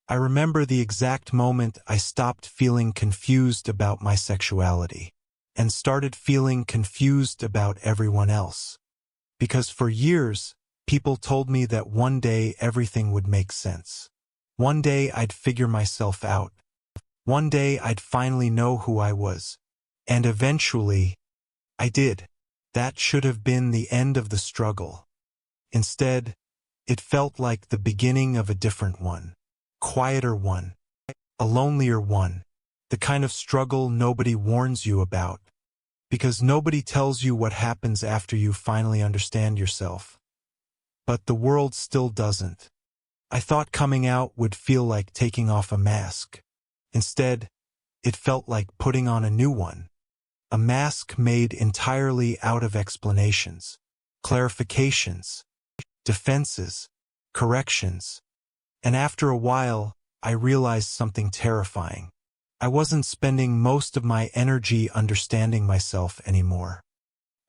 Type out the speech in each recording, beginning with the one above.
I remember the exact moment I stopped feeling confused about my sexuality and started feeling confused about everyone else. Because for years, people told me that one day everything would make sense. One day I'd figure myself out. One day I'd finally know who I was. And eventually, I did. That should have been the end of the struggle. Instead, it felt like the beginning of a different one. Quieter one. A lonelier one. The kind of struggle nobody warns you about. Because nobody tells you what happens after you finally understand yourself. But the world still doesn't. I thought coming out would feel like taking off a mask. Instead, it felt like putting on a new one. A mask made entirely out of explanations, clarifications, defenses, corrections. And after a while, I realized something terrifying. I wasn't spending most of my energy understanding myself anymore.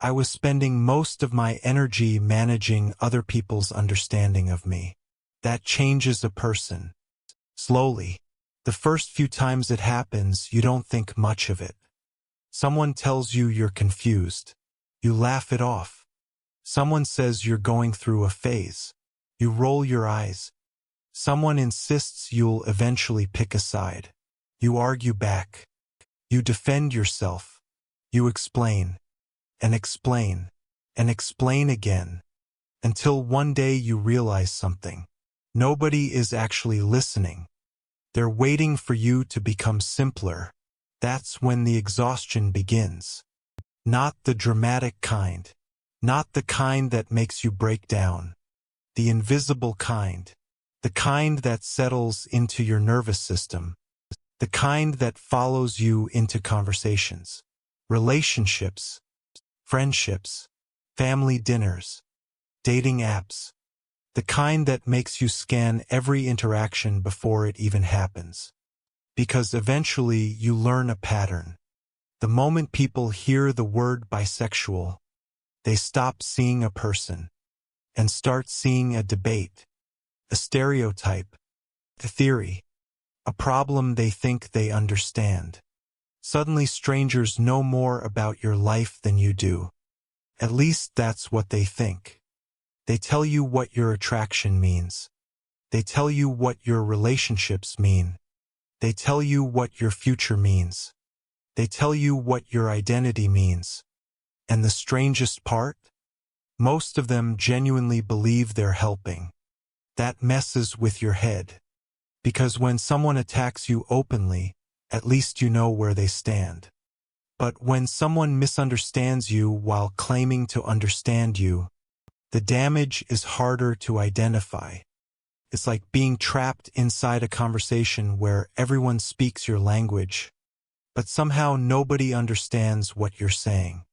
I was spending most of my energy managing other people's understanding of me. That changes a person. Slowly. The first few times it happens, you don't think much of it. Someone tells you you're confused. You laugh it off. Someone says you're going through a phase. You roll your eyes. Someone insists you'll eventually pick a side. You argue back. You defend yourself. You explain. And explain. And explain again. Until one day you realize something. Nobody is actually listening. They're waiting for you to become simpler. That's when the exhaustion begins. Not the dramatic kind. Not the kind that makes you break down. The invisible kind. The kind that settles into your nervous system. The kind that follows you into conversations, relationships, friendships, family dinners, dating apps. The kind that makes you scan every interaction before it even happens. Because eventually you learn a pattern. The moment people hear the word bisexual, they stop seeing a person and start seeing a debate, a stereotype, a theory, a problem they think they understand. Suddenly strangers know more about your life than you do. At least that's what they think. They tell you what your attraction means. They tell you what your relationships mean. They tell you what your future means. They tell you what your identity means. And the strangest part? Most of them genuinely believe they're helping. That messes with your head. Because when someone attacks you openly, at least you know where they stand. But when someone misunderstands you while claiming to understand you, the damage is harder to identify. It's like being trapped inside a conversation where everyone speaks your language, but somehow nobody understands what you're saying.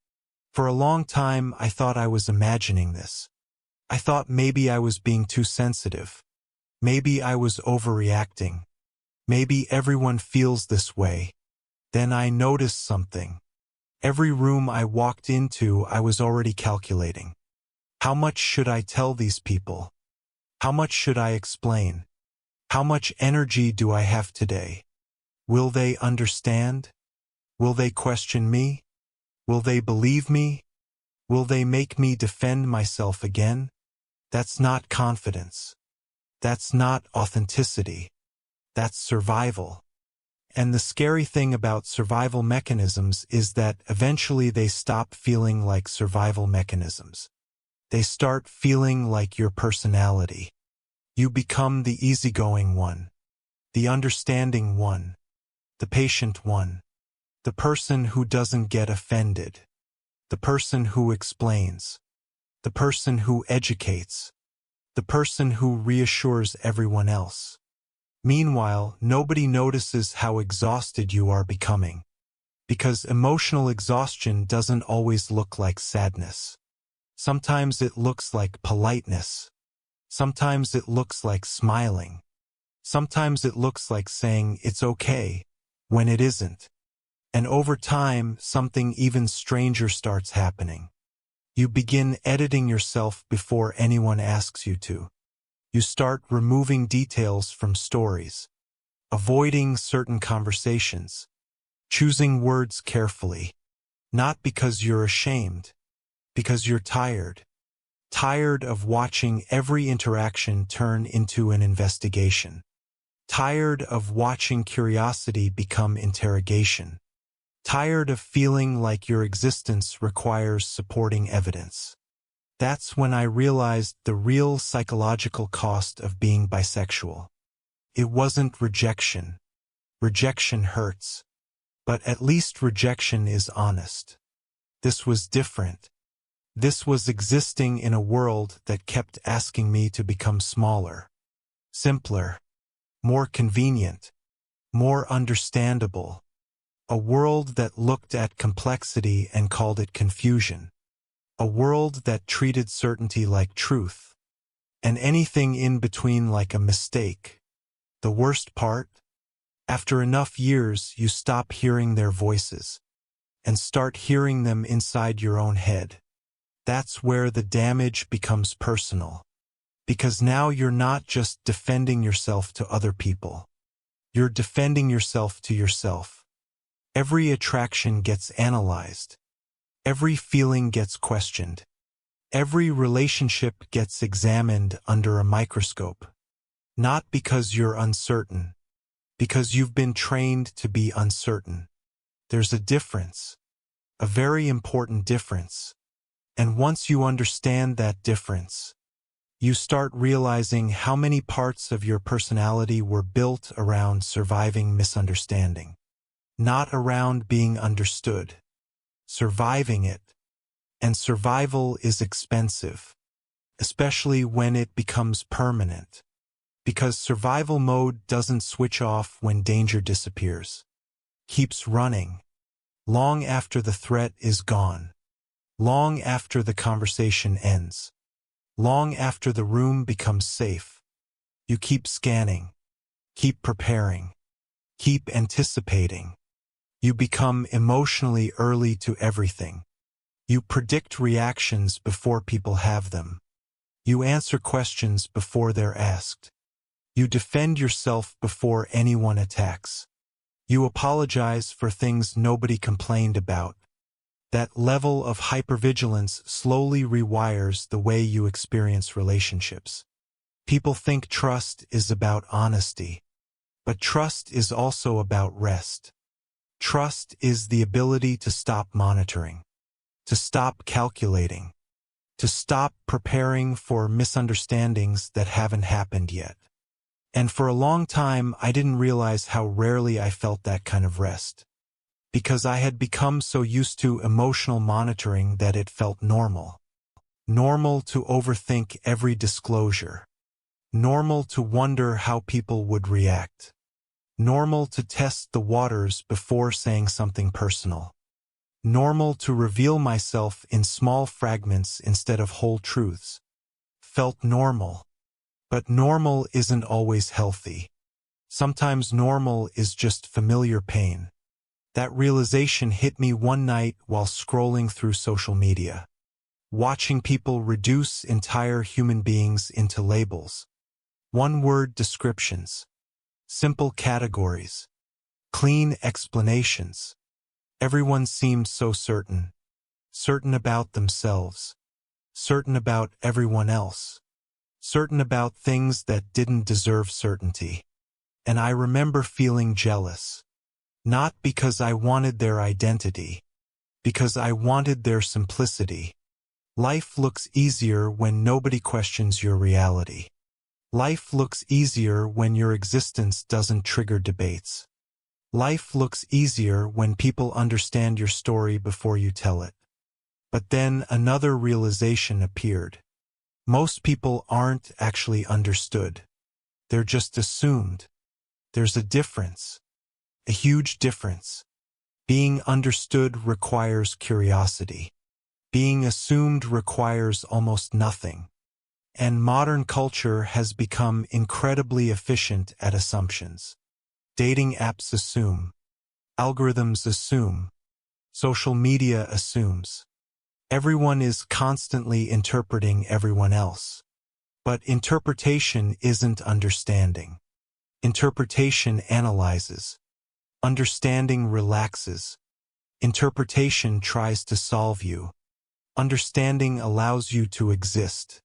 For a long time, I thought I was imagining this. I thought maybe I was being too sensitive. Maybe I was overreacting. Maybe everyone feels this way. Then I noticed something. Every room I walked into, I was already calculating. How much should I tell these people? How much should I explain? How much energy do I have today? Will they understand? Will they question me? Will they believe me? Will they make me defend myself again? That's not confidence. That's not authenticity. That's survival. And the scary thing about survival mechanisms is that eventually they stop feeling like survival mechanisms. They start feeling like your personality. You become the easygoing one, the understanding one, the patient one, the person who doesn't get offended, the person who explains, the person who educates, the person who reassures everyone else. Meanwhile, nobody notices how exhausted you are becoming, because emotional exhaustion doesn't always look like sadness. Sometimes it looks like politeness. Sometimes it looks like smiling. Sometimes it looks like saying it's okay when it isn't. And over time, something even stranger starts happening. You begin editing yourself before anyone asks you to. You start removing details from stories, avoiding certain conversations, choosing words carefully, not because you're ashamed, because you're tired. Tired of watching every interaction turn into an investigation. Tired of watching curiosity become interrogation. Tired of feeling like your existence requires supporting evidence. That's when I realized the real psychological cost of being bisexual. It wasn't rejection. Rejection hurts. But at least rejection is honest. This was different. This was existing in a world that kept asking me to become smaller, simpler, more convenient, more understandable. A world that looked at complexity and called it confusion. A world that treated certainty like truth, and anything in between like a mistake. The worst part? After enough years, you stop hearing their voices, and start hearing them inside your own head. That's where the damage becomes personal. Because now you're not just defending yourself to other people. You're defending yourself to yourself. Every attraction gets analyzed. Every feeling gets questioned. Every relationship gets examined under a microscope. Not because you're uncertain. Because you've been trained to be uncertain. There's a difference. A very important difference. And once you understand that difference, you start realizing how many parts of your personality were built around surviving misunderstanding. Not around being understood. Surviving it. And survival is expensive, especially when it becomes permanent. Because survival mode doesn't switch off when danger disappears. Keeps running. Long after the threat is gone. Long after the conversation ends. Long after the room becomes safe. You keep scanning. Keep preparing. Keep anticipating. You become emotionally early to everything. You predict reactions before people have them. You answer questions before they're asked. You defend yourself before anyone attacks. You apologize for things nobody complained about. That level of hypervigilance slowly rewires the way you experience relationships. People think trust is about honesty. But trust is also about rest. Trust is the ability to stop monitoring. To stop calculating. To stop preparing for misunderstandings that haven't happened yet. And for a long time, I didn't realize how rarely I felt that kind of rest. Because I had become so used to emotional monitoring that it felt normal. Normal to overthink every disclosure. Normal to wonder how people would react. Normal to test the waters before saying something personal. Normal to reveal myself in small fragments instead of whole truths. Felt normal. But normal isn't always healthy. Sometimes normal is just familiar pain. That realization hit me one night while scrolling through social media. Watching people reduce entire human beings into labels. One-word descriptions. Simple categories. Clean explanations. Everyone seemed so certain. Certain about themselves. Certain about everyone else. Certain about things that didn't deserve certainty. And I remember feeling jealous. Not because I wanted their identity. Because I wanted their simplicity. Life looks easier when nobody questions your reality. Life looks easier when your existence doesn't trigger debates. Life looks easier when people understand your story before you tell it. But then another realization appeared. Most people aren't actually understood. They're just assumed. There's a difference. A huge difference. Being understood requires curiosity. Being assumed requires almost nothing. And modern culture has become incredibly efficient at assumptions. Dating apps assume. Algorithms assume. Social media assumes. Everyone is constantly interpreting everyone else. But interpretation isn't understanding. Interpretation analyzes. Understanding relaxes. Interpretation tries to solve you. Understanding allows you to exist.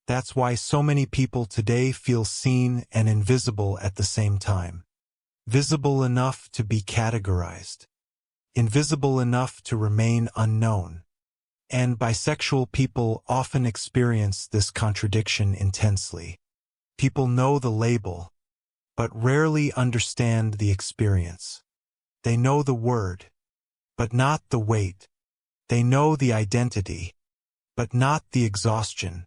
That's why so many people today feel seen and invisible at the same time. Visible enough to be categorized. Invisible enough to remain unknown. And bisexual people often experience this contradiction intensely. People know the label, but rarely understand the experience. They know the word, but not the weight. They know the identity, but not the exhaustion.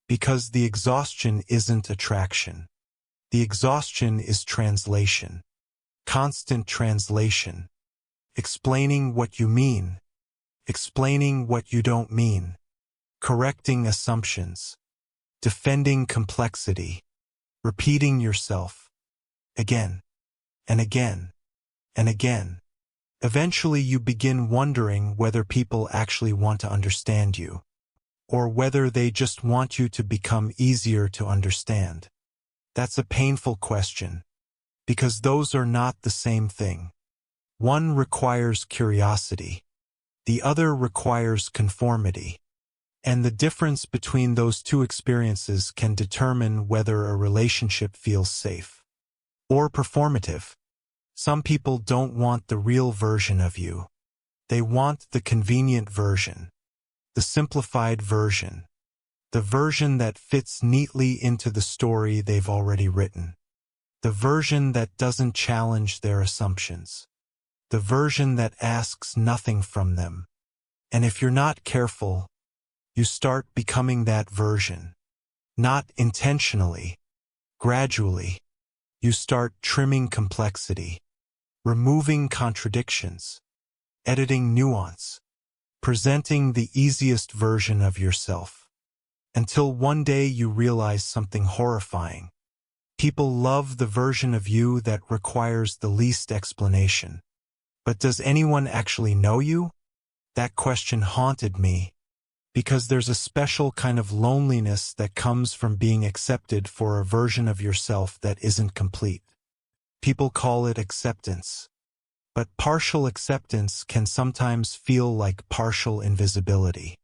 Because the exhaustion isn't attraction. The exhaustion is translation. Constant translation. Explaining what you mean. Explaining what you don't mean. Correcting assumptions. Defending complexity. Repeating yourself. Again. And again. And again. Eventually you begin wondering whether people actually want to understand you, or whether they just want you to become easier to understand. That's a painful question, because those are not the same thing. One requires curiosity. The other requires conformity. And the difference between those two experiences can determine whether a relationship feels safe or performative. Some people don't want the real version of you. They want the convenient version, the simplified version, the version that fits neatly into the story they've already written, the version that doesn't challenge their assumptions, the version that asks nothing from them. And if you're not careful, you start becoming that version. Not intentionally, gradually. You start trimming complexity, removing contradictions, editing nuance, presenting the easiest version of yourself. Until one day you realize something horrifying. People love the version of you that requires the least explanation. But does anyone actually know you? That question haunted me, because there's a special kind of loneliness that comes from being accepted for a version of yourself that isn't complete. People call it acceptance. But partial acceptance can sometimes feel like partial invisibility.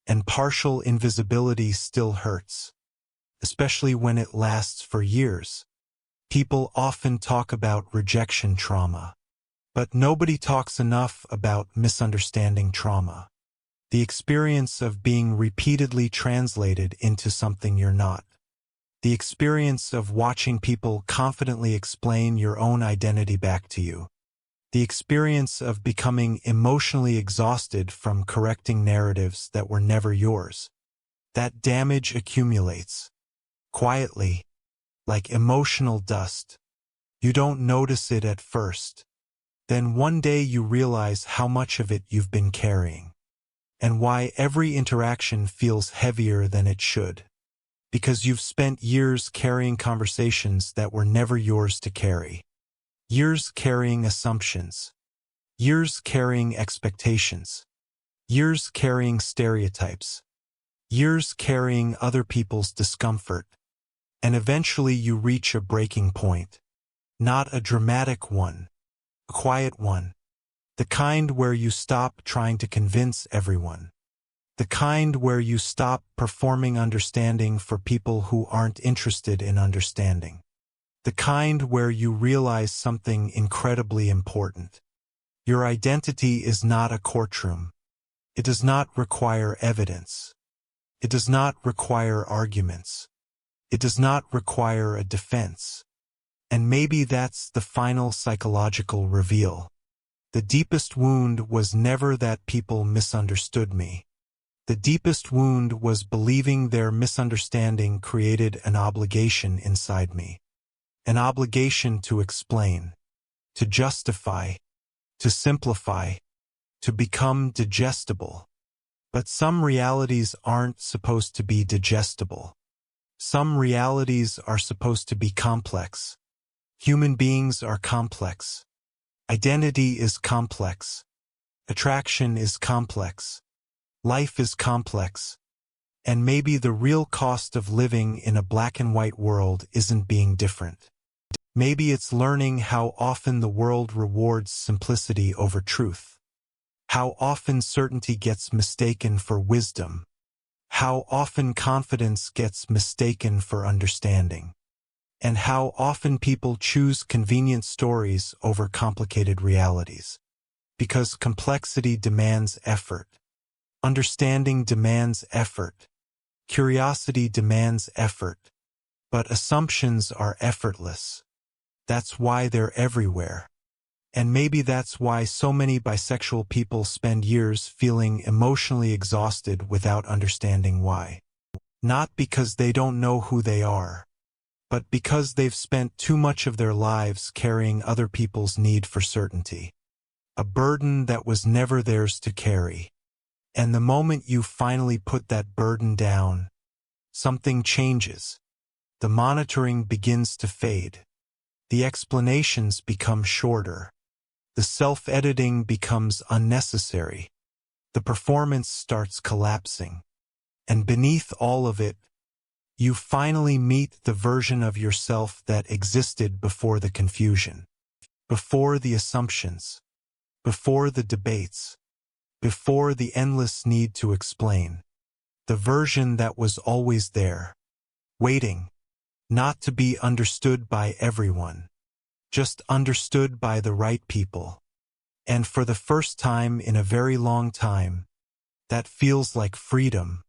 And partial invisibility still hurts, especially when it lasts for years. People often talk about rejection trauma, but nobody talks enough about misunderstanding trauma. The experience of being repeatedly translated into something you're not. The experience of watching people confidently explain your own identity back to you. The experience of becoming emotionally exhausted from correcting narratives that were never yours. That damage accumulates, quietly, like emotional dust. You don't notice it at first. Then one day you realize how much of it you've been carrying. And why every interaction feels heavier than it should. Because you've spent years carrying conversations that were never yours to carry. Years carrying assumptions. Years carrying expectations. Years carrying stereotypes. Years carrying other people's discomfort. And eventually you reach a breaking point. Not a dramatic one. A quiet one. The kind where you stop trying to convince everyone. The kind where you stop performing understanding for people who aren't interested in understanding. The kind where you realize something incredibly important. Your identity is not a courtroom. It does not require evidence. It does not require arguments. It does not require a defense. And maybe that's the final psychological reveal. The deepest wound was never that people misunderstood me. The deepest wound was believing their misunderstanding created an obligation inside me. An obligation to explain, to justify, to simplify, to become digestible. But some realities aren't supposed to be digestible. Some realities are supposed to be complex. Human beings are complex. Identity is complex. Attraction is complex. Life is complex. And maybe the real cost of living in a black and white world isn't being different. Maybe it's learning how often the world rewards simplicity over truth. How often certainty gets mistaken for wisdom. How often confidence gets mistaken for understanding. And how often people choose convenient stories over complicated realities. Because complexity demands effort. Understanding demands effort. Curiosity demands effort. But assumptions are effortless. That's why they're everywhere. And maybe that's why so many bisexual people spend years feeling emotionally exhausted without understanding why. Not because they don't know who they are, but because they've spent too much of their lives carrying other people's need for certainty. A burden that was never theirs to carry. And the moment you finally put that burden down, something changes. The monitoring begins to fade. The explanations become shorter. The self-editing becomes unnecessary. The performance starts collapsing. And beneath all of it, you finally meet the version of yourself that existed before the confusion, before the assumptions, before the debates, before the endless need to explain. The version that was always there, waiting, not to be understood by everyone, just understood by the right people. And for the first time in a very long time, that feels like freedom.